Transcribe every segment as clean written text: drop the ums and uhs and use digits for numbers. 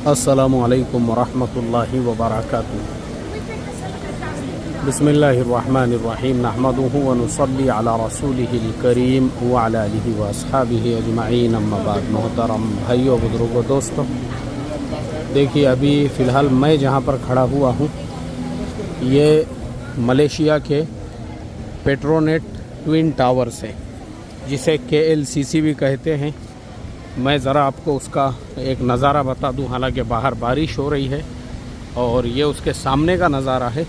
अस्सलामुअलैकुम वरहमतुल्लाहि वबरकातुहू। बिस्मिल्लाहिर्रहमानिर्रहीम। नहमदुहु व नुसल्ली अला रसूलिहिल करीम व अला आलिहि व अस्हाबिहि अजमईन, अम्मा बाद। मोहतरम भाइयों, बुजुर्गों, दोस्तों, देखिए अभी फ़िलहाल मैं जहाँ पर खड़ा हुआ हूँ ये मलेशिया के पेट्रोनेट ट्विन टावर्स है, जिसे KLCC भी कहते हैं। मैं ज़रा आपको उसका एक नज़ारा बता दूं। हालांकि बाहर बारिश हो रही है और ये उसके सामने का नज़ारा है,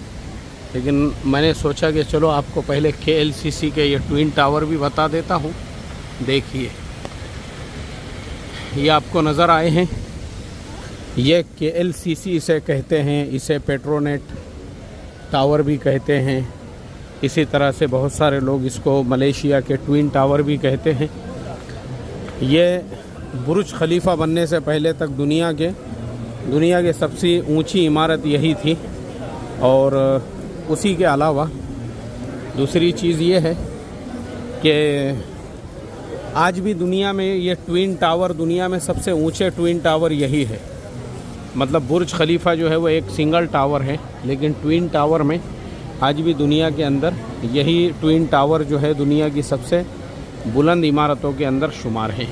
लेकिन मैंने सोचा कि चलो आपको पहले KLCC के ये ट्विन टावर भी बता देता हूँ। देखिए ये आपको नज़र आए हैं, ये KLCC इसे कहते हैं, इसे पेट्रोनेट टावर भी कहते हैं। इसी तरह से बहुत सारे लोग इसको मलेशिया के ट्विन टावर भी कहते हैं। ये बुर्ज खलीफा बनने से पहले तक दुनिया के सबसे ऊंची इमारत यही थी। और उसी के अलावा दूसरी चीज़ ये है कि आज भी दुनिया में ये ट्विन टावर, दुनिया में सबसे ऊंचे ट्विन टावर यही है। मतलब बुर्ज खलीफा जो है वो एक सिंगल टावर है, लेकिन ट्विन टावर में आज भी दुनिया के अंदर यही ट्विन टावर जो है दुनिया की सबसे बुलंद इमारतों के अंदर शुमार है।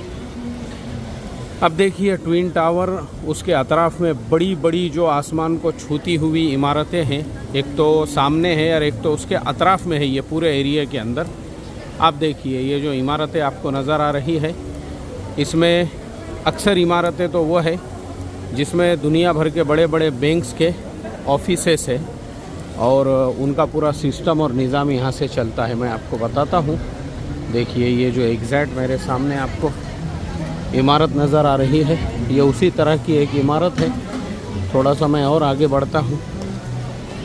अब देखिए ट्विन टावर, उसके अतराफ़ में बड़ी बड़ी जो आसमान को छूती हुई इमारतें हैं, एक तो सामने है और एक तो उसके अतराफ़ में है, ये पूरे एरिया के अंदर। आप देखिए ये जो इमारतें आपको नज़र आ रही है, इसमें अक्सर इमारतें तो वो है जिसमें दुनिया भर के बड़े बड़े बैंक्स के ऑफिसेस है और उनका पूरा सिस्टम और निज़ाम यहाँ से चलता है। मैं आपको बताता हूँ। देखिए ये जो एग्जैक्ट मेरे सामने आपको इमारत नज़र आ रही है, ये उसी तरह की एक इमारत है। थोड़ा सा मैं और आगे बढ़ता हूँ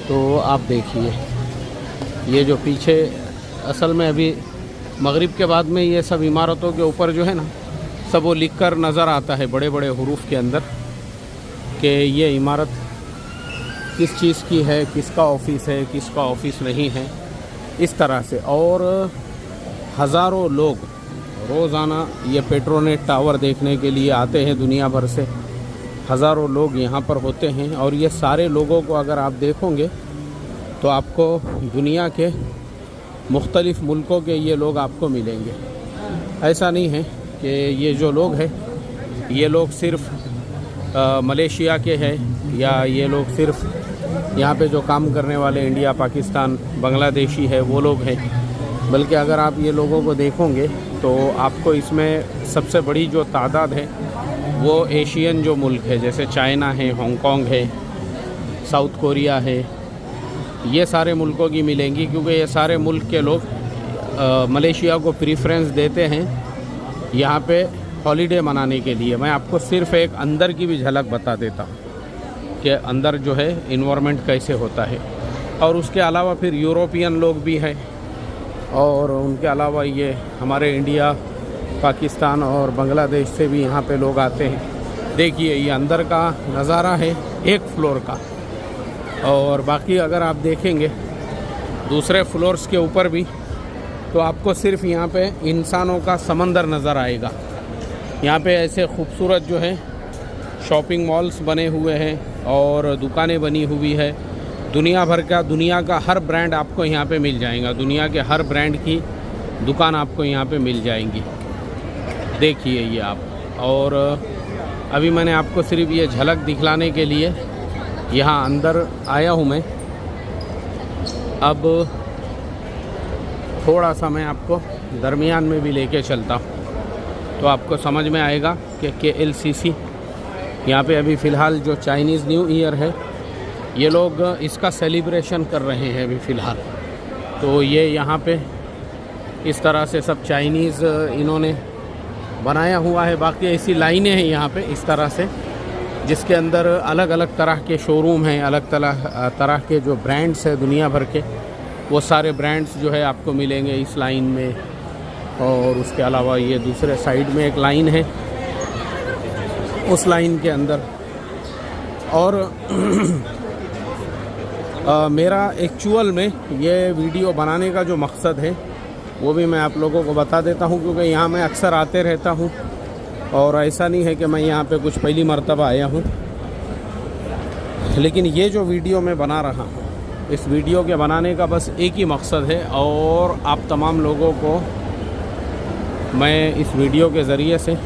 तो आप देखिए ये जो पीछे, असल में अभी मगरिब के बाद में ये सब इमारतों के ऊपर जो है ना, सब वो लिख कर नज़र आता है बड़े बड़े हरूफ के अंदर कि ये इमारत किस चीज़ की है, किसका ऑफिस है, किसका ऑफिस नहीं है, इस तरह से। और हज़ारों लोग रोज़ाना ये पेट्रोनेट टावर देखने के लिए आते हैं, दुनिया भर से हज़ारों लोग यहाँ पर होते हैं। और ये सारे लोगों को अगर आप देखोगे तो आपको दुनिया के मुख्तलिफ़ मुल्कों के ये लोग आपको मिलेंगे। ऐसा नहीं है कि ये जो लोग हैं ये लोग सिर्फ़ मलेशिया के हैं या ये लोग सिर्फ़ यहाँ पे जो काम करने वाले इंडिया, पाकिस्तान, बांग्लादेशी है वो लोग हैं, बल्कि अगर आप ये लोगों को देखोगे तो आपको इसमें सबसे बड़ी जो तादाद है वो एशियन जो मुल्क है, जैसे चाइना है, हांगकांग है, साउथ कोरिया है, ये सारे मुल्कों की मिलेंगी। क्योंकि ये सारे मुल्क के लोग मलेशिया को प्रीफ्रेंस देते हैं यहाँ पे हॉलीडे मनाने के लिए। मैं आपको सिर्फ़ एक अंदर की भी झलक बता देता हूँ कि अंदर जो है इन्वायरमेंट कैसे होता है। और उसके अलावा फिर यूरोपियन लोग भी हैं और उनके अलावा ये हमारे इंडिया, पाकिस्तान और बांग्लादेश से भी यहाँ पे लोग आते हैं। देखिए ये अंदर का नज़ारा है एक फ्लोर का। और बाकी अगर आप देखेंगे दूसरे फ्लोर्स के ऊपर भी तो आपको सिर्फ यहाँ पे इंसानों का समंदर नज़र आएगा। यहाँ पे ऐसे खूबसूरत जो है शॉपिंग मॉल्स बने हुए हैं और दुकानें बनी हुई है। दुनिया का हर ब्रांड आपको यहाँ पे मिल जाएगा। दुनिया के हर ब्रांड की दुकान आपको यहाँ पे मिल जाएंगी। देखिए ये आप। और अभी मैंने आपको सिर्फ ये झलक दिखलाने के लिए यहाँ अंदर आया हूँ मैं। अब थोड़ा सा मैं आपको दरमियान में भी लेके चलता हूँ तो आपको समझ में आएगा कि KLCC यहाँ पे अभी फ़िलहाल जो चाइनीज़ न्यू ईयर है ये लोग इसका सेलिब्रेशन कर रहे हैं अभी फ़िलहाल। तो ये यहाँ पे इस तरह से सब चाइनीज़ इन्होंने बनाया हुआ है। बाकी ऐसी लाइनें हैं यहाँ पे इस तरह से, जिसके अंदर अलग अलग तरह के शोरूम हैं, अलग तरह के जो ब्रांड्स हैं दुनिया भर के, वो सारे ब्रांड्स जो है आपको मिलेंगे इस लाइन में। और उसके अलावा ये दूसरे साइड में एक लाइन है, उस लाइन के अंदर। और मेरा एक्चुअल में ये वीडियो बनाने का जो मकसद है वो भी मैं आप लोगों को बता देता हूँ, क्योंकि यहाँ मैं अक्सर आते रहता हूँ और ऐसा नहीं है कि मैं यहाँ पे कुछ पहली मर्तबा आया हूँ। लेकिन ये जो वीडियो मैं बना रहा हूँ, इस वीडियो के बनाने का बस एक ही मकसद है, और आप तमाम लोगों को मैं इस वीडियो के ज़रिए से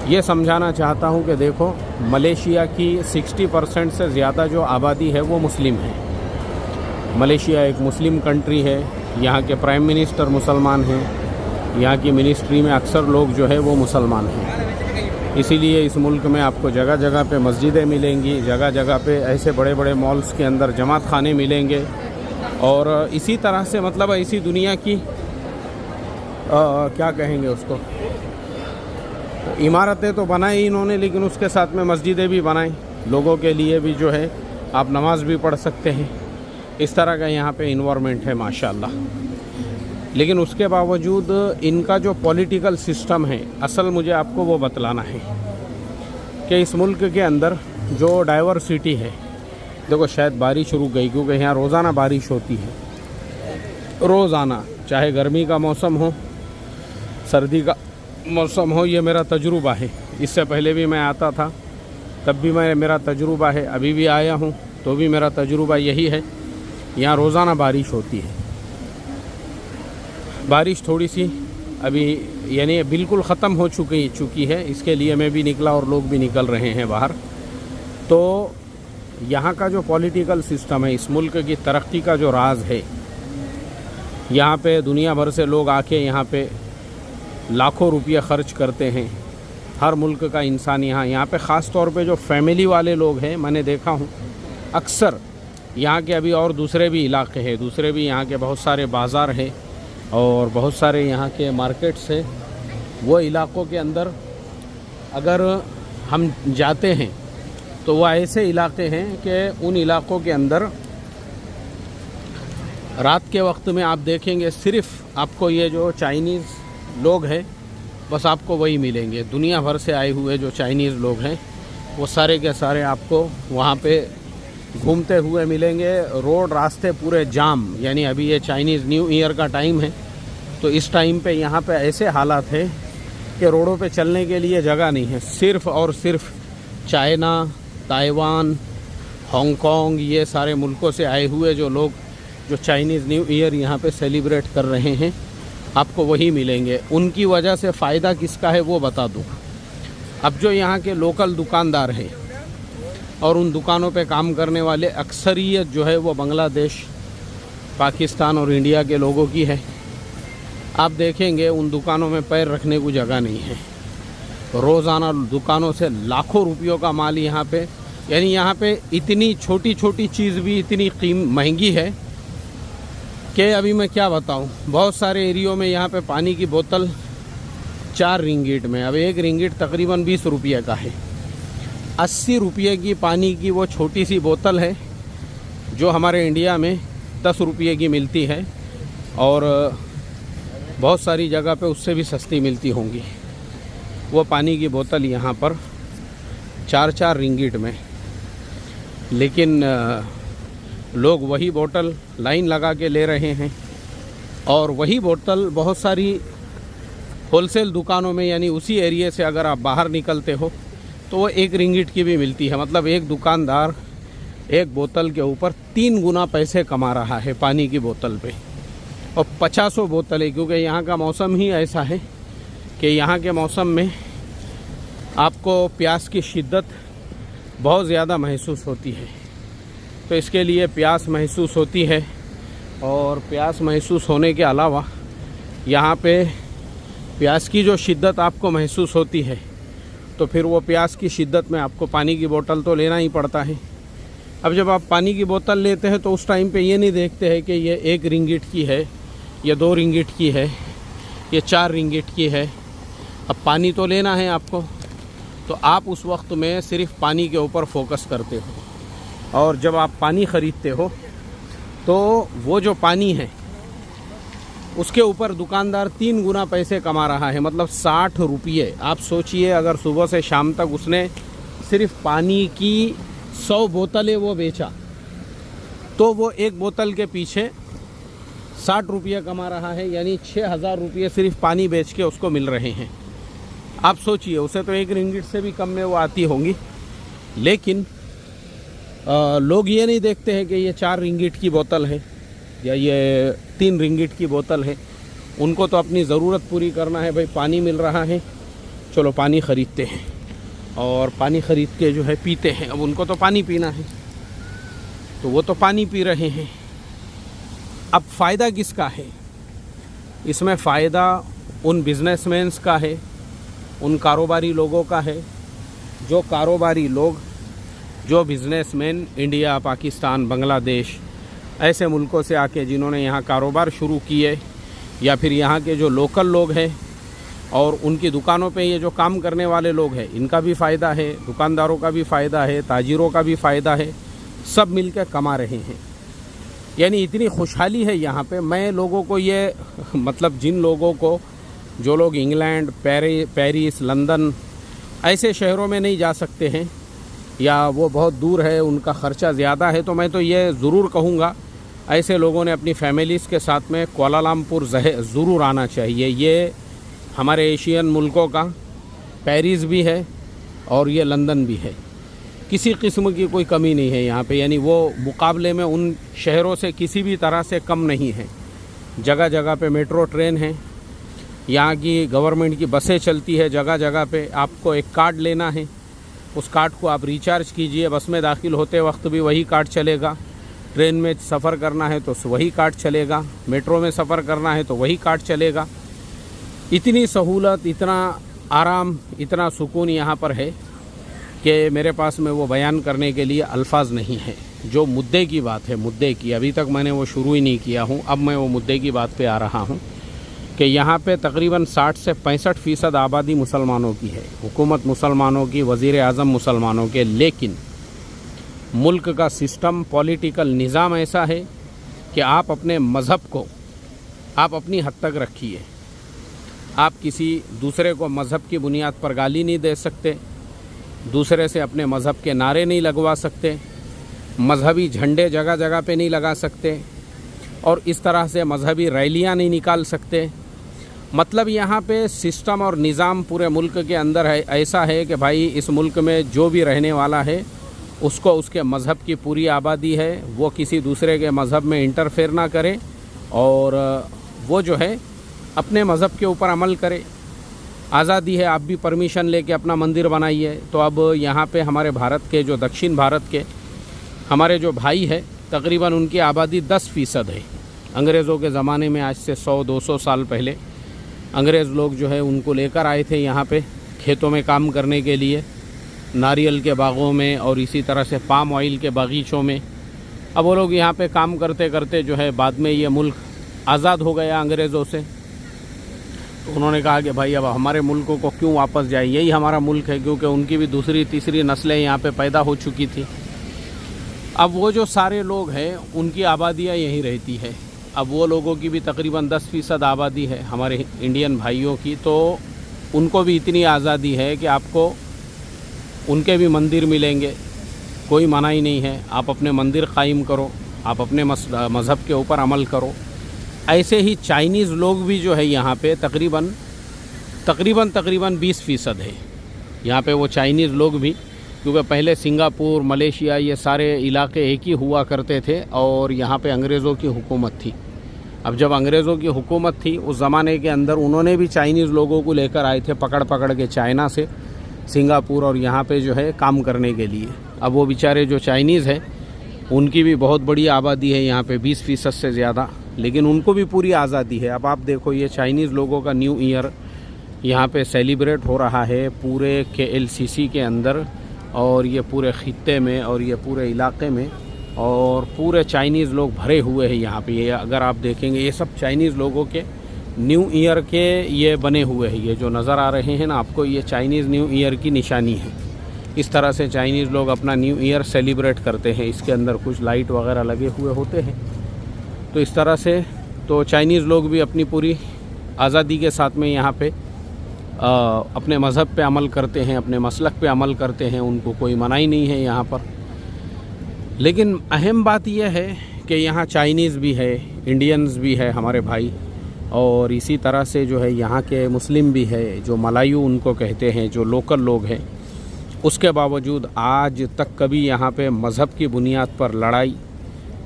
ये समझाना चाहता हूँ कि देखो, मलेशिया की 60% से ज़्यादा जो आबादी है वो मुस्लिम है। मलेशिया एक मुस्लिम कंट्री है, यहाँ के प्राइम मिनिस्टर मुसलमान हैं, यहाँ की मिनिस्ट्री में अक्सर लोग जो है वो मुसलमान हैं। इसीलिए इस मुल्क में आपको जगह जगह पे मस्जिदें मिलेंगी, जगह जगह पे ऐसे बड़े बड़े मॉल्स के अंदर जमात खाने मिलेंगे, और इसी तरह से मतलब ऐसी दुनिया की क्या कहेंगे उसको, इमारतें तो बनाई इन्होंने, लेकिन उसके साथ में मस्जिदें भी बनाई, लोगों के लिए भी जो है आप नमाज भी पढ़ सकते हैं। इस तरह का यहाँ पे इन्वायरमेंट है माशाल्लाह। लेकिन उसके बावजूद इनका जो पॉलिटिकल सिस्टम है, असल मुझे आपको वो बतलाना है कि इस मुल्क के अंदर जो डाइवर्सिटी है, देखो शायद बारिश रुक गई क्योंकि यहाँ रोज़ाना बारिश होती है, रोज़ाना, चाहे गर्मी का मौसम हो, सर्दी का मौसम हो। ये मेरा तजुर्बा है, इससे पहले भी मैं आता था तब भी मेरा तजुर्बा है, अभी भी आया हूँ तो भी मेरा तजुर्बा यही है, यहाँ रोज़ाना बारिश होती है। बारिश थोड़ी सी अभी यानी बिल्कुल ख़त्म हो चुकी है, इसके लिए मैं भी निकला और लोग भी निकल रहे हैं बाहर। तो यहाँ का जो पॉलिटिकल सिस्टम है, इस मुल्क की तरक्की का जो राज है, यहाँ पे दुनिया भर से लोग आके यहाँ पे लाखों रुपये ख़र्च करते हैं। हर मुल्क का इंसान यहाँ पे ख़ास तौर पे जो फैमिली वाले लोग हैं, मैंने देखा हूँ अक्सर यहाँ के, अभी और दूसरे भी इलाके हैं, दूसरे भी यहाँ के बहुत सारे बाज़ार हैं और बहुत सारे यहाँ के मार्केट्स हैं। वो इलाक़ों के अंदर अगर हम जाते हैं तो वो ऐसे इलाके हैं कि उन इलाक़ों के अंदर रात के वक्त में आप देखेंगे सिर्फ़ आपको ये जो चाइनीज़ लोग हैं बस आपको वही मिलेंगे। दुनिया भर से आए हुए जो चाइनीज़ लोग हैं वो सारे के सारे आपको वहाँ पे घूमते हुए मिलेंगे। रोड रास्ते पूरे जाम, यानी अभी ये चाइनीज़ न्यू ईयर का टाइम है, तो इस टाइम पे यहाँ पे ऐसे हालात है कि रोडों पे चलने के लिए जगह नहीं है। सिर्फ़ और सिर्फ चाइना, ताइवान, हांगकांग, ये सारे मुल्कों से आए हुए जो लोग जो चाइनीज़ न्यू ईयर यहाँ पे सेलिब्रेट कर रहे हैं, आपको वही मिलेंगे। उनकी वजह से फ़ायदा किसका है वो बता दूँ। अब जो यहाँ के लोकल दुकानदार हैं और उन दुकानों पे काम करने वाले, अक्सरियत जो है वो बांग्लादेश, पाकिस्तान और इंडिया के लोगों की है। आप देखेंगे उन दुकानों में पैर रखने को जगह नहीं है। रोज़ाना दुकानों से लाखों रुपयों का माल यहाँ पे, यानी यहाँ पे इतनी छोटी छोटी चीज़ भी इतनी महंगी है कि अभी मैं क्या बताऊँ। बहुत सारे एरियो में यहाँ पे पानी की बोतल 4 रिंगिट में, अब 1 रिंगिट तकरीबन 20 रुपये का है। 80 रुपये की पानी की वो छोटी सी बोतल है जो हमारे इंडिया में 10 रुपये की मिलती है, और बहुत सारी जगह पे उससे भी सस्ती मिलती होंगी। वो पानी की बोतल यहाँ पर 4-4 रिंगिट में, लेकिन लोग वही बोतल लाइन लगा के ले रहे हैं। और वही बोतल बहुत सारी होलसेल दुकानों में, यानी उसी एरिया से अगर आप बाहर निकलते हो तो वो 1 रिंगिट की भी मिलती है। मतलब एक दुकानदार एक बोतल के ऊपर 3 गुना पैसे कमा रहा है पानी की बोतल पे, और 50 बोतलें, क्योंकि यहाँ का मौसम ही ऐसा है कि यहाँ के मौसम में आपको प्यास की शिद्दत बहुत ज़्यादा महसूस होती है। तो इसके लिए प्यास महसूस होती है, और प्यास महसूस होने के अलावा यहाँ पे प्यास की जो शिद्दत आपको महसूस होती है, तो फिर वो प्यास की शिद्दत में आपको पानी की बोतल तो लेना ही पड़ता है। अब जब आप पानी की बोतल लेते हैं तो उस टाइम पे ये नहीं देखते हैं कि ये 1 रिंगिट की है, ये 2 रिंगिट की है, ये 4 रिंगिट की है। अब पानी तो लेना है आपको, तो आप उस वक्त में सिर्फ पानी के ऊपर फोकस करते हो। और जब आप पानी ख़रीदते हो तो वो जो पानी है उसके ऊपर दुकानदार 3 गुना पैसे कमा रहा है, मतलब 60 रुपये। आप सोचिए, अगर सुबह से शाम तक उसने सिर्फ पानी की 100 बोतलें वो बेचा, तो वो एक बोतल के पीछे 60 रुपये कमा रहा है, यानी 6000 रुपये सिर्फ पानी बेच के उसको मिल रहे हैं। आप सोचिए, उसे तो 1 रिंगिट से भी कम में वो आती होंगी, लेकिन लोग ये नहीं देखते हैं कि ये 4 रिंगिट की बोतल है या ये 3 रिंगिट की बोतल है। उनको तो अपनी ज़रूरत पूरी करना है, भाई पानी मिल रहा है, चलो पानी ख़रीदते हैं और पानी ख़रीद के जो है पीते हैं। अब उनको तो पानी पीना है, तो वो तो पानी पी रहे हैं। अब फ़ायदा किसका है इसमें? फ़ायदा उन बिजनेसमैन्स का है, उन कारोबारी लोगों का है। जो कारोबारी लोग, जो बिजनेसमैन इंडिया, पाकिस्तान, बांग्लादेश ऐसे मुल्कों से आके जिन्होंने यहाँ कारोबार शुरू किए, या फिर यहाँ के जो लोकल लोग हैं और उनकी दुकानों पे ये जो काम करने वाले लोग हैं, इनका भी फ़ायदा है, दुकानदारों का भी फ़ायदा है, ताजिरों का भी फ़ायदा है। सब मिलकर कमा रहे हैं। यानी इतनी खुशहाली है यहाँ पे। मैं लोगों को ये मतलब जिन लोगों को, जो लोग इंग्लैंड, पेरिस, लंदन ऐसे शहरों में नहीं जा सकते हैं या वो बहुत दूर है, उनका ख़र्चा ज़्यादा है, तो मैं तो ये ज़रूर कहूँगा ऐसे लोगों ने अपनी फैमिलीज़ के साथ में कुआलालंपुर ज़रूर आना चाहिए। ये हमारे एशियन मुल्कों का पेरिस भी है और ये लंदन भी है। किसी किस्म की कोई कमी नहीं है यहाँ पे, यानी वो मुकाबले में उन शहरों से किसी भी तरह से कम नहीं है। जगह जगह पे मेट्रो ट्रेन है, यहाँ की गवर्नमेंट की बसें चलती है जगह जगह पे। आपको एक कार्ड लेना है, उस कार्ड को आप रिचार्ज कीजिए, बस में दाखिल होते वक्त भी वही कार्ड चलेगा। ट्रेन में सफ़र करना है तो वही कार्ड चलेगा, मेट्रो में सफ़र करना है तो वही कार्ड चलेगा। इतनी सहूलत, इतना आराम, इतना सुकून यहाँ पर है कि मेरे पास में वो बयान करने के लिए अल्फाज नहीं है। जो मुद्दे की बात है, मुद्दे की, अभी तक मैंने वो शुरू ही नहीं किया हूँ, अब मैं वो मुद्दे की बात पे आ रहा हूँ कि यहाँ पे तकरीबन 60 से 65% आबादी मुसलमानों की है, हुकूमत मुसलमानों की, वज़ीर आज़म मुसलमानों के। लेकिन मुल्क का सिस्टम, पॉलिटिकल निज़ाम ऐसा है कि आप अपने मज़हब को आप अपनी हद तक रखिए। आप किसी दूसरे को मज़हब की बुनियाद पर गाली नहीं दे सकते, दूसरे से अपने मज़हब के नारे नहीं लगवा सकते, मजहबी झंडे जगह जगह पे नहीं लगा सकते और इस तरह से मजहबी रैलियां नहीं निकाल सकते। मतलब यहाँ पे सिस्टम और निज़ाम पूरे मुल्क के अंदर है, ऐसा है कि भाई इस मुल्क में जो भी रहने वाला है उसको उसके मज़हब की पूरी आबादी है, वो किसी दूसरे के मज़हब में इंटरफेयर ना करे और वो जो है अपने मज़हब के ऊपर अमल करे। आज़ादी है, आप भी परमिशन लेके अपना मंदिर बनाइए। तो अब यहाँ पे हमारे भारत के, जो दक्षिण भारत के हमारे जो भाई है, तकरीबन उनकी आबादी 10% है। अंग्रेज़ों के ज़माने में, आज से 100-200 साल पहले अंग्रेज़ लोग जो है उनको लेकर आए थे यहाँ पे खेतों में काम करने के लिए, नारियल के बागों में और इसी तरह से पाम ऑयल के बागीचों में। अब वो लोग यहाँ पे काम करते करते जो है बाद में ये मुल्क आज़ाद हो गया अंग्रेज़ों से। तो उन्होंने कहा कि भाई अब हमारे मुल्कों को क्यों वापस जाए, यही हमारा मुल्क है, क्योंकि उनकी भी दूसरी तीसरी नस्लें यहाँ पे पैदा हो चुकी थी। अब वो जो सारे लोग हैं उनकी आबादियाँ यहीं रहती है। अब वो लोगों की भी तकरीबन 10% आबादी है हमारे इंडियन भाइयों की, तो उनको भी इतनी आज़ादी है कि आपको उनके भी मंदिर मिलेंगे, कोई मनाही नहीं है। आप अपने मंदिर कायम करो, आप अपने मज़हब के ऊपर अमल करो। ऐसे ही चाइनीज़ लोग भी जो है यहाँ पे तकरीबन 20% है यहाँ पे वो चाइनीज़ लोग भी, क्योंकि पहले सिंगापुर, मलेशिया ये सारे इलाके एक ही हुआ करते थे और यहाँ पे अंग्रेज़ों की हुकूमत थी। अब जब अंग्रेज़ों की हुकूमत थी उस ज़माने के अंदर उन्होंने भी चाइनीज़ लोगों को लेकर आए थे पकड़ पकड़ के चाइना से, सिंगापुर और यहाँ पे जो है काम करने के लिए। अब वो बेचारे जो चाइनीज़ हैं उनकी भी बहुत बड़ी आबादी है यहाँ पे, 20% से ज़्यादा, लेकिन उनको भी पूरी आज़ादी है। अब आप देखो, ये चाइनीज़ लोगों का न्यू ईयर यहाँ पे सेलिब्रेट हो रहा है पूरे KLCC के अंदर और ये पूरे ख़ित्ते में और ये पूरे इलाके में, और पूरे चाइनीज़ लोग भरे हुए हैं यहाँ पे। ये अगर आप देखेंगे ये सब चाइनीज़ लोगों के न्यू ईयर के ये बने हुए हैं, ये जो नज़र आ रहे हैं ना आपको, ये चाइनीज़ न्यू ईयर की निशानी है। इस तरह से चाइनीज़ लोग अपना न्यू ईयर सेलिब्रेट करते हैं। इसके अंदर कुछ लाइट वगैरह लगे हुए होते हैं। तो इस तरह से तो चाइनीज़ लोग भी अपनी पूरी आज़ादी के साथ में यहाँ पे अपने मज़हब पे अमल करते हैं, अपने मसलक पे अमल करते हैं, उनको कोई मनाही नहीं है यहाँ पर। लेकिन अहम बात यह है कि यहाँ चाइनीज़ भी है, इंडियंस भी है हमारे भाई, और इसी तरह से जो है यहाँ के मुस्लिम भी है, जो मलायू उनको कहते हैं, जो लोकल लोग हैं उसके बावजूद आज तक कभी यहाँ पे मज़हब की बुनियाद पर लड़ाई,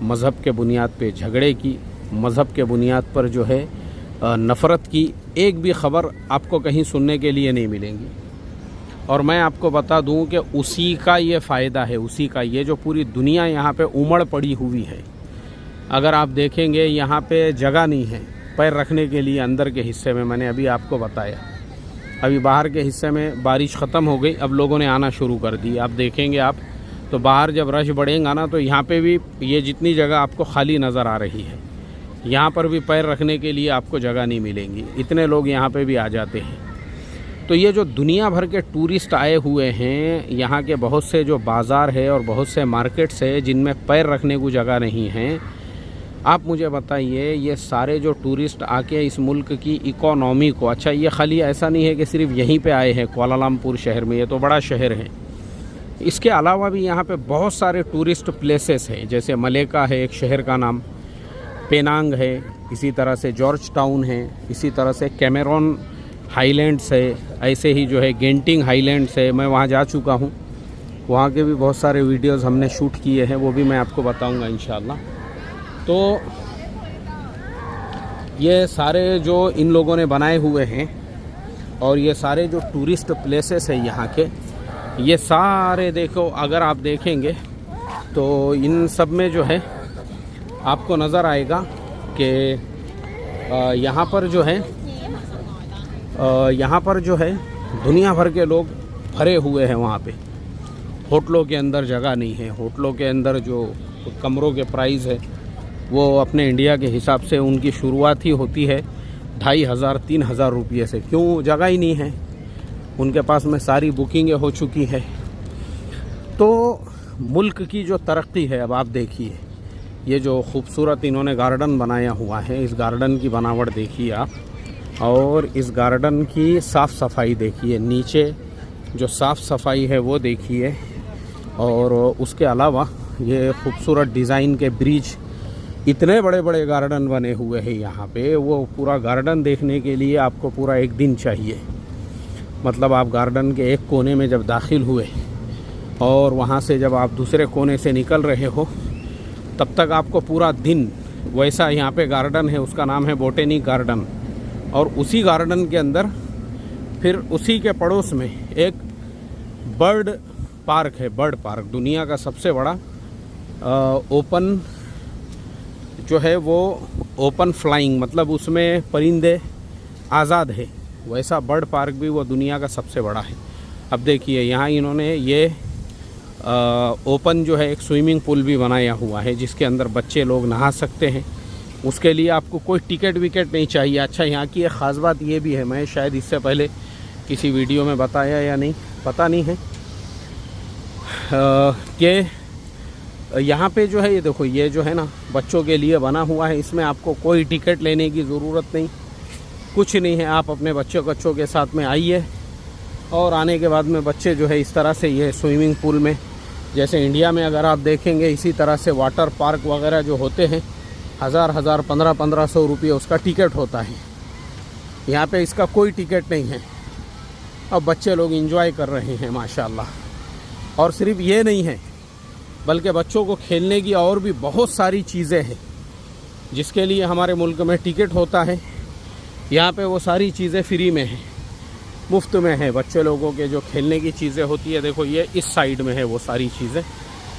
मज़हब के बुनियाद पे झगड़े की, मज़हब के बुनियाद पर जो है नफ़रत की एक भी ख़बर आपको कहीं सुनने के लिए नहीं मिलेंगी। और मैं आपको बता दूं कि उसी का ये फ़ायदा है, उसी का ये जो पूरी दुनिया यहाँ पे उमड़ पड़ी हुई है। अगर आप देखेंगे यहाँ पे जगह नहीं है पैर रखने के लिए अंदर के हिस्से में। मैंने अभी आपको बताया, अभी बाहर के हिस्से में बारिश ख़त्म हो गई, अब लोगों ने आना शुरू कर दी। आप देखेंगे आप तो बाहर जब रश बढ़ेगा ना तो यहाँ पे भी ये जितनी जगह आपको खाली नज़र आ रही है, यहाँ पर भी पैर रखने के लिए आपको जगह नहीं मिलेंगी, इतने लोग यहाँ पे भी आ जाते हैं। तो ये जो दुनिया भर के टूरिस्ट आए हुए हैं, यहाँ के बहुत से जो बाज़ार है और बहुत से मार्केट्स है जिनमें पैर रखने को जगह नहीं है। आप मुझे बताइए, ये सारे जो टूरिस्ट आके इस मुल्क की इकोनॉमी को, अच्छा ये खाली ऐसा नहीं है कि सिर्फ यहीं पे आए हैं कुआलालंपुर शहर में, ये तो बड़ा शहर है, इसके अलावा भी यहाँ पे बहुत सारे टूरिस्ट प्लेसेस हैं। जैसे मलेका है एक शहर का नाम, पेनांग है, इसी तरह से जॉर्ज टाउन है, इसी तरह से कैमेरोन हाईलैंड्स है, ऐसे ही जो है गेंटिंग हाईलैंड्स है। मैं वहाँ जा चुका हूँ, वहाँ के भी बहुत सारे वीडियोस हमने शूट किए हैं, वो भी मैं आपको बताऊँगा इंशाल्लाह। तो ये सारे जो इन लोगों ने बनाए हुए हैं और ये सारे जो टूरिस्ट प्लेसेस है यहाँ के, ये सारे देखो, अगर आप देखेंगे तो इन सब में जो है आपको नज़र आएगा कि यहाँ पर जो है दुनिया भर के लोग भरे हुए हैं वहाँ पे। होटलों के अंदर जगह नहीं है, होटलों के अंदर जो कमरों के प्राइस है वो अपने इंडिया के हिसाब से उनकी शुरुआत ही होती है 2500-3000 रुपये से। क्यों? जगह ही नहीं है उनके पास में, सारी बुकिंगें हो चुकी है। तो मुल्क की जो तरक्की है, अब आप देखिए ये जो खूबसूरत इन्होंने गार्डन बनाया हुआ है, इस गार्डन की बनावट देखिए आप, और इस गार्डन की साफ़ सफाई देखिए, नीचे जो साफ़ सफाई है वो देखिए, और उसके अलावा ये खूबसूरत डिज़ाइन के ब्रिज, इतने बड़े बड़े गार्डन बने हुए हैं यहाँ पे। वो पूरा गार्डन देखने के लिए आपको पूरा एक दिन चाहिए। मतलब आप गार्डन के एक कोने में जब दाखिल हुए और वहाँ से जब आप दूसरे कोने से निकल रहे हो, तब तक आपको पूरा दिन वैसा यहाँ पे गार्डन है, उसका नाम है बोटेनिक गार्डन। और उसी गार्डन के अंदर फिर उसी के पड़ोस में एक बर्ड पार्क है, बर्ड पार्क, दुनिया का सबसे बड़ा ओपन जो है वो ओपन फ्लाइंग, मतलब उसमें परिंदे आज़ाद है, वैसा बर्ड पार्क भी वो दुनिया का सबसे बड़ा है। अब देखिए यहाँ इन्होंने ये ओपन जो है एक स्विमिंग पूल भी बनाया हुआ है जिसके अंदर बच्चे लोग नहा सकते हैं। उसके लिए आपको कोई टिकट विकेट नहीं चाहिए। अच्छा, यहाँ की एक ख़ास बात ये भी है, मैं शायद इससे पहले किसी वीडियो में बताया या नहीं पता नहीं है, कि यहाँ पे जो है ये देखो, ये जो है ना बच्चों के लिए बना हुआ है, इसमें आपको कोई टिकट लेने की ज़रूरत नहीं, कुछ नहीं है। आप अपने बच्चों के साथ में आइए और आने के बाद में बच्चे जो है इस तरह से ये स्विमिंग पूल में, जैसे इंडिया में अगर आप देखेंगे इसी तरह से वाटर पार्क वगैरह जो होते हैं, 1000 1500 रुपये उसका टिकट होता है। यहाँ पे इसका कोई टिकट नहीं है। अब बच्चे लोग एंजॉय कर रहे हैं माशाल्लाह। और सिर्फ ये नहीं है, बल्कि बच्चों को खेलने की और भी बहुत सारी चीज़ें हैं जिसके लिए हमारे मुल्क में टिकट होता है। यहाँ पे वो सारी चीज़ें फ्री में हैं, मुफ्त में है। बच्चे लोगों के जो खेलने की चीज़ें होती है, देखो ये इस साइड में है वो सारी चीज़ें,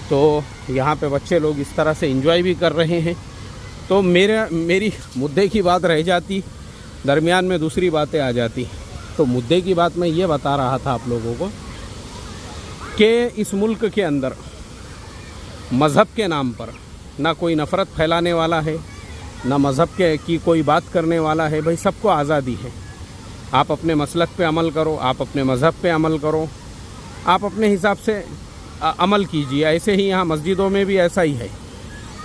तो यहाँ पे बच्चे लोग इस तरह से एंजॉय भी कर रहे हैं। तो मेरी मुद्दे की बात रह जाती, दरमियान में दूसरी बातें आ जाती। तो मुद्दे की बात मैं ये बता रहा था आप लोगों को कि इस मुल्क के अंदर मज़हब के नाम पर ना कोई नफ़रत फैलाने वाला है, ना मज़हब की कोई बात करने वाला है। भाई सबको आज़ादी है, आप अपने मसलक पे अमल करो, आप अपने मज़हब पे अमल करो, आप अपने हिसाब से अमल कीजिए। ऐसे ही यहाँ मस्जिदों में भी ऐसा ही है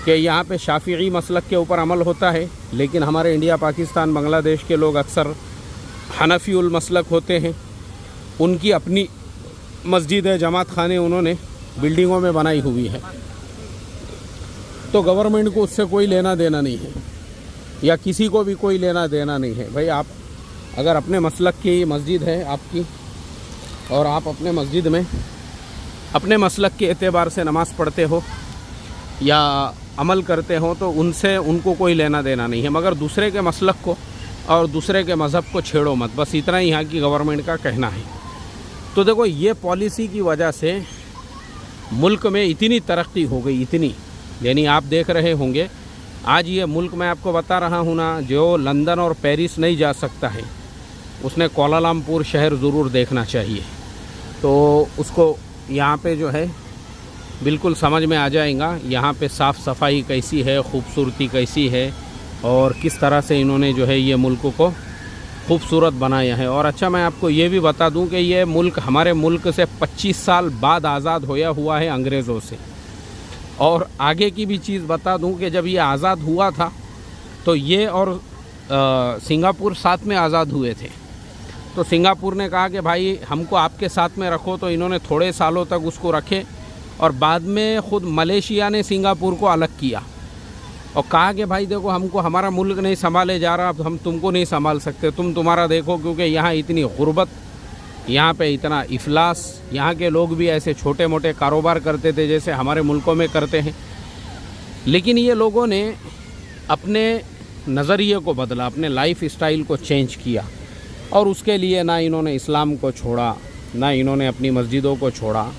कि यहाँ पे शाफ़िई मसलक के ऊपर अमल होता है, लेकिन हमारे इंडिया, पाकिस्तान, बांग्लादेश के लोग अक्सर हनफीउल मसलक होते हैं। उनकी अपनी मस्जिद है, जमात खाने उन्होंने बिल्डिंगों में बनाई हुई है, तो गवर्नमेंट को उससे कोई लेना देना नहीं है, या किसी को भी कोई लेना देना नहीं है। भाई आप अगर अपने मसलक की मस्जिद है आपकी और आप अपने मस्जिद में अपने मसलक के एतबार से नमाज़ पढ़ते हो या अमल करते हो तो उनसे उनको कोई लेना देना नहीं है, मगर दूसरे के मसलक को और दूसरे के मज़हब को छेड़ो मत, बस इतना ही यहाँ की गवर्नमेंट का कहना है। तो देखो, ये पॉलिसी की वजह से मुल्क में इतनी तरक्की हो गई, इतनी, यानी आप देख रहे होंगे आज ये मुल्क, मैं आपको बता रहा हूँ ना, जो लंदन और पेरिस नहीं जा सकता है उसने कोलालमपुर शहर ज़रूर देखना चाहिए। तो उसको यहाँ पे जो है बिल्कुल समझ में आ जाएगा यहाँ पे साफ़ सफाई कैसी है, खूबसूरती कैसी है और किस तरह से इन्होंने जो है ये मुल्क को खूबसूरत बनाया है। और अच्छा, मैं आपको ये भी बता दूं कि ये मुल्क हमारे मुल्क से 25 साल बाद आज़ाद होया हुआ है अंग्रेज़ों से। और आगे की भी चीज़ बता दूं कि जब ये आज़ाद हुआ था तो ये और सिंगापुर साथ में आज़ाद हुए थे। तो सिंगापुर ने कहा कि भाई हमको आपके साथ में रखो, तो इन्होंने थोड़े सालों तक उसको रखे और बाद में ख़ुद मलेशिया ने सिंगापुर को अलग किया और कहा कि भाई देखो, हमको हमारा मुल्क नहीं संभाले जा रहा, हम तुमको नहीं संभाल सकते, तुम तुम्हारा देखो, क्योंकि यहाँ इतनी गुर्बत, यहाँ पे इतना इफलास, यहाँ के लोग भी ऐसे छोटे मोटे कारोबार करते थे जैसे हमारे मुल्कों में करते हैं। लेकिन ये लोगों ने अपने नज़रिए को बदला, अपने लाइफ स्टाइल को चेंज किया और उसके लिए ना इन्होंने इस्लाम को छोड़ा, ना इन्होंने अपनी मस्जिदों को छोड़ा,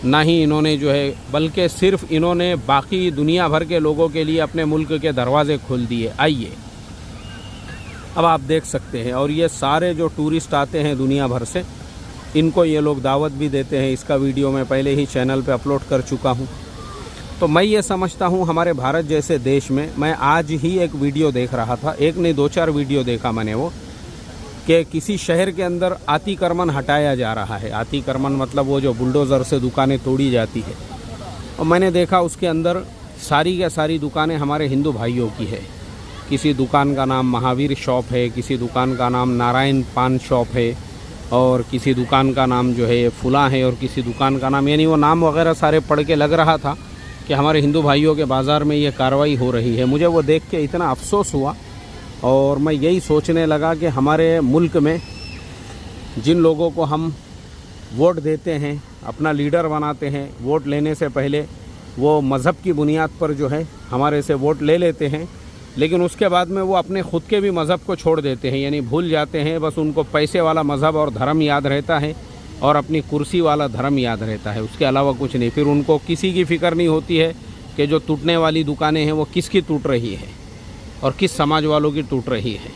ना ही इन्होंने जो है, बल्कि सिर्फ इन्होंने बाकी दुनिया भर के लोगों के लिए अपने मुल्क के दरवाज़े खोल दिए। आइए, अब आप देख सकते हैं। और ये सारे जो टूरिस्ट आते हैं दुनिया भर से, इनको ये लोग दावत भी देते हैं। इसका वीडियो मैं पहले ही चैनल पे अपलोड कर चुका हूँ। तो मैं ये समझता हूँ हमारे भारत जैसे देश में, मैं आज ही एक वीडियो देख रहा था, एक नहीं 2-4 वीडियो देखा मैंने, वो कि किसी शहर के अंदर अतिक्रमण हटाया जा रहा है। अतिक्रमण मतलब वो जो बुलडोज़र से दुकानें तोड़ी जाती है। और मैंने देखा उसके अंदर सारी की सारी दुकानें हमारे हिंदू भाइयों की है। किसी दुकान का नाम महावीर शॉप है, किसी दुकान का नाम नारायण पान शॉप है, और किसी दुकान का नाम जो है फुला है, और किसी दुकान का नाम, यानी वो नाम वगैरह सारे पढ़ के लग रहा था कि हमारे हिंदू भाइयों के बाज़ार में ये कार्रवाई हो रही है। मुझे वो देख के इतना अफसोस हुआ और मैं यही सोचने लगा कि हमारे मुल्क में जिन लोगों को हम वोट देते हैं, अपना लीडर बनाते हैं, वोट लेने से पहले वो मज़हब की बुनियाद पर जो है हमारे से वोट ले लेते हैं, लेकिन उसके बाद में वो अपने ख़ुद के भी मज़हब को छोड़ देते हैं, यानी भूल जाते हैं। बस उनको पैसे वाला मज़हब और धर्म याद रहता है और अपनी कुर्सी वाला धर्म याद रहता है, उसके अलावा कुछ नहीं। फिर उनको किसी की फ़िक्र नहीं होती है कि जो टूटने वाली दुकानें हैं वो किसकी टूट रही है और किस समाज वालों की टूट रही है।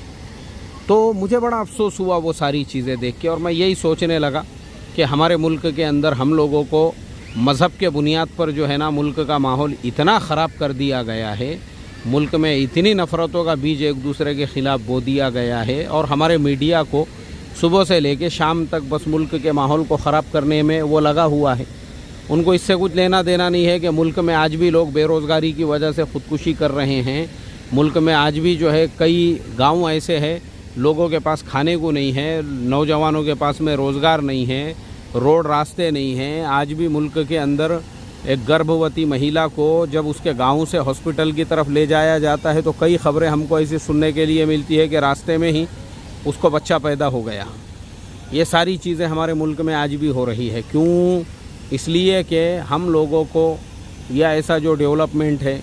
तो मुझे बड़ा अफसोस हुआ वो सारी चीज़ें देख के, और मैं यही सोचने लगा कि हमारे मुल्क के अंदर हम लोगों को मज़हब के बुनियाद पर जो है ना, मुल्क का माहौल इतना ख़राब कर दिया गया है, मुल्क में इतनी नफ़रतों का बीज एक दूसरे के ख़िलाफ़ बो दिया गया है, और हमारे मीडिया को सुबह से लेके शाम तक बस मुल्क के माहौल को ख़राब करने में वो लगा हुआ है। उनको इससे कुछ लेना देना नहीं है कि मुल्क में आज भी लोग बेरोज़गारी की वजह से ख़ुदकुशी कर रहे हैं। मुल्क में आज भी जो है कई गांव ऐसे हैं, लोगों के पास खाने को नहीं है, नौजवानों के पास में रोज़गार नहीं है, रोड रास्ते नहीं हैं। आज भी मुल्क के अंदर एक गर्भवती महिला को जब उसके गांव से हॉस्पिटल की तरफ ले जाया जाता है तो कई ख़बरें हमको ऐसी सुनने के लिए मिलती है कि रास्ते में ही उसको बच्चा पैदा हो गया। ये सारी चीज़ें हमारे मुल्क में आज भी हो रही है। क्यों? इसलिए कि हम लोगों को या ऐसा जो डेवलपमेंट है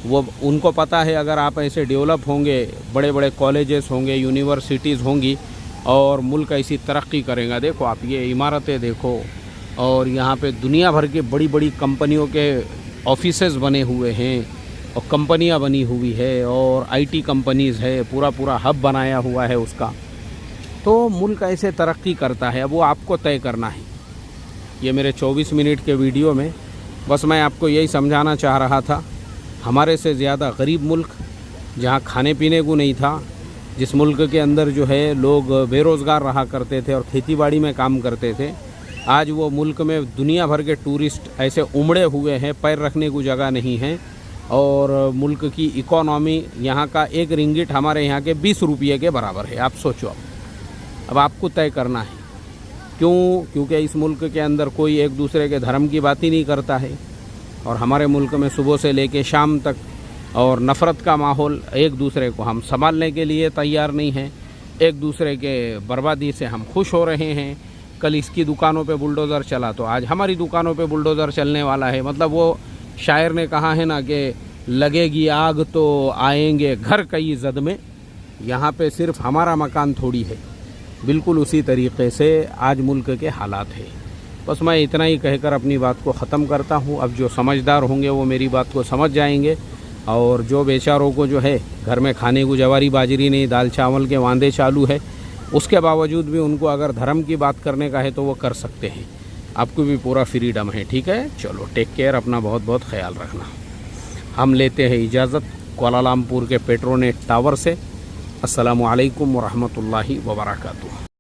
वो उनको पता है, अगर आप ऐसे डेवलप होंगे, बड़े बड़े कॉलेजेस होंगे, यूनिवर्सिटीज़ होंगी और मुल्क ऐसी तरक्की करेगा। देखो आप ये इमारतें देखो, और यहाँ पे दुनिया भर के बड़ी बड़ी कंपनियों के ऑफिसेज बने हुए हैं और कंपनियाँ बनी हुई है और आईटी कंपनीज़ है, पूरा पूरा हब बनाया हुआ है उसका। तो मुल्क ऐसे तरक्की करता है। अब वो आपको तय करना है। ये मेरे 24 मिनट के वीडियो में बस मैं आपको यही समझाना चाह रहा था, हमारे से ज़्यादा गरीब मुल्क, जहाँ खाने पीने को नहीं था, जिस मुल्क के अंदर जो है लोग बेरोज़गार रहा करते थे और खेतीबाड़ी में काम करते थे, आज वो मुल्क में दुनिया भर के टूरिस्ट ऐसे उमड़े हुए हैं, पैर रखने को जगह नहीं है। और मुल्क की इकोनॉमी, यहाँ का एक रिंगिट हमारे यहाँ के 20 रुपये के बराबर है। आप सोचो, अब आपको तय करना है। क्यों? क्योंकि इस मुल्क के अंदर कोई एक दूसरे के धर्म की बात ही नहीं करता है, और हमारे मुल्क में सुबह से लेके शाम तक और नफ़रत का माहौल, एक दूसरे को हम संभालने के लिए तैयार नहीं हैं, एक दूसरे के बर्बादी से हम खुश हो रहे हैं। कल इसकी दुकानों पे बुलडोज़र चला तो आज हमारी दुकानों पे बुलडोज़र चलने वाला है। मतलब वो शायर ने कहा है ना कि लगेगी आग तो आएंगे घर कई जद में, यहाँ पे सिर्फ हमारा मकान थोड़ी है। बिल्कुल उसी तरीक़े से आज मुल्क के हालात है। बस मैं इतना ही कहकर अपनी बात को ख़त्म करता हूँ। अब जो समझदार होंगे वो मेरी बात को समझ जाएंगे, और जो बेचारों को जो है घर में खाने को जवारी बाजरी नहीं, दाल चावल के वांदे चालू है, उसके बावजूद भी उनको अगर धर्म की बात करने का है तो वो कर सकते हैं। आपको भी पूरा फ्रीडम है, ठीक है। चलो टेक केयर, अपना बहुत बहुत ख्याल रखना। हम लेते हैं इजाज़त कुआलालंपुर के पेट्रोनेट टावर से। अस्सलामु अलैकुम वरहमतुल्लाहि वबरकातुहू।